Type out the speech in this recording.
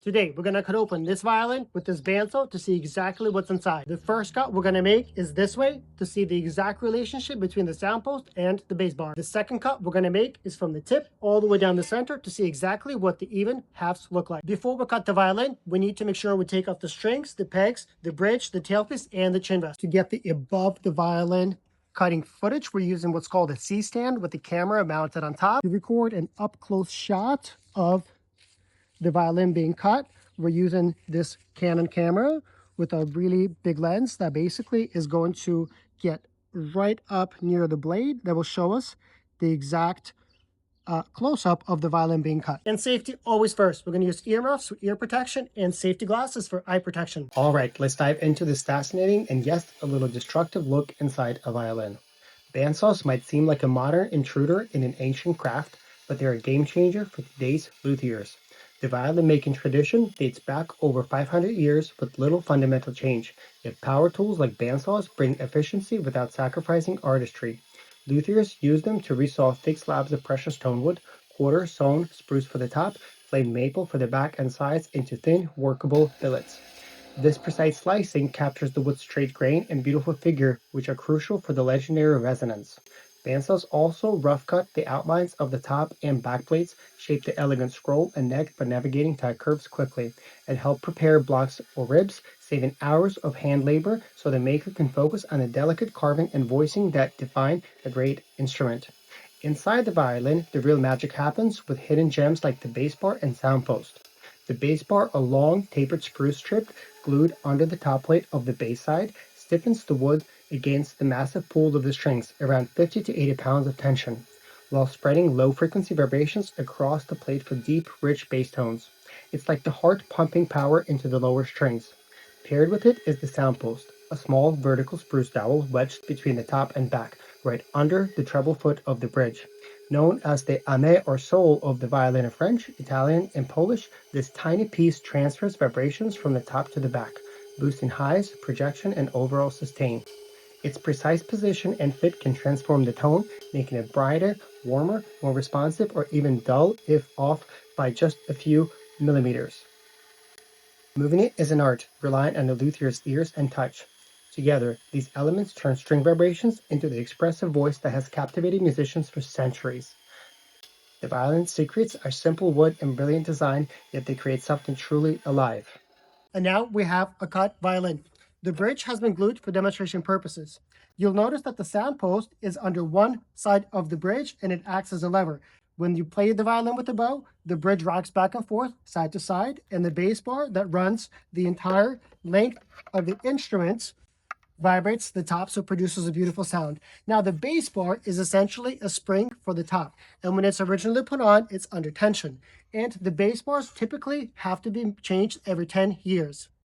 Today, we're going to cut open this violin with this bandsaw to see exactly what's inside. The first cut we're going to make is this way to see the exact relationship between the sound post and the bass bar. The second cut we're going to make is from the tip all the way down the center to see exactly what the even halves look like. Before we cut the violin, we need to make sure we take off the strings, the pegs, the bridge, the tailpiece, and the chin rest. To get the above the violin cutting footage, we're using what's called a C-stand with the camera mounted on top. To record an up-close shot of the violin being cut, we're using this Canon camera with a really big lens that basically is going to get right up near the blade that will show us the exact close-up of the violin being cut. And safety always first. We're going to use earmuffs for ear protection and safety glasses for eye protection. All right, let's dive into this fascinating and yes, a little destructive look inside a violin. Bandsaws might seem like a modern intruder in an ancient craft, but they're a game changer for today's luthiers. The violin making tradition dates back over 500 years with little fundamental change, yet power tools like bandsaws bring efficiency without sacrificing artistry. Luthiers use them to resaw thick slabs of precious tonewood, quarter sawn spruce for the top, flame maple for the back and sides into thin, workable billets. This precise slicing captures the wood's straight grain and beautiful figure, which are crucial for the legendary resonance. Bandsaws also rough cut the outlines of the top and back plates, shape the elegant scroll and neck by navigating tight curves quickly, and help prepare blocks or ribs, saving hours of hand labor so the maker can focus on the delicate carving and voicing that define a great instrument. Inside the violin, the real magic happens with hidden gems like the bass bar and sound post. The bass bar, a long, tapered spruce strip glued under the top plate of the bass side, stiffens the wood against the massive pull of the strings, around 50 to 80 pounds of tension, while spreading low-frequency vibrations across the plate for deep, rich bass tones. It's like the heart pumping power into the lower strings. Paired with it is the sound post, a small vertical spruce dowel wedged between the top and back, right under the treble foot of the bridge. Known as the ame or soul of the violin in French, Italian, and Polish, this tiny piece transfers vibrations from the top to the back, boosting highs, projection, and overall sustain. Its precise position and fit can transform the tone, making it brighter, warmer, more responsive, or even dull if off by just a few millimeters. Moving it is an art, relying on the luthier's ears and touch. Together, these elements turn string vibrations into the expressive voice that has captivated musicians for centuries. The violin's secrets are simple wood and brilliant design, yet they create something truly alive. And now we have a cut violin. The bridge has been glued for demonstration purposes. You'll notice that the sound post is under one side of the bridge and it acts as a lever. When you play the violin with the bow, the bridge rocks back and forth, side to side, and the bass bar that runs the entire length of the instrument vibrates the top, so it produces a beautiful sound. Now, the bass bar is essentially a spring for the top, and when it's originally put on, it's under tension. And the bass bars typically have to be changed every 10 years.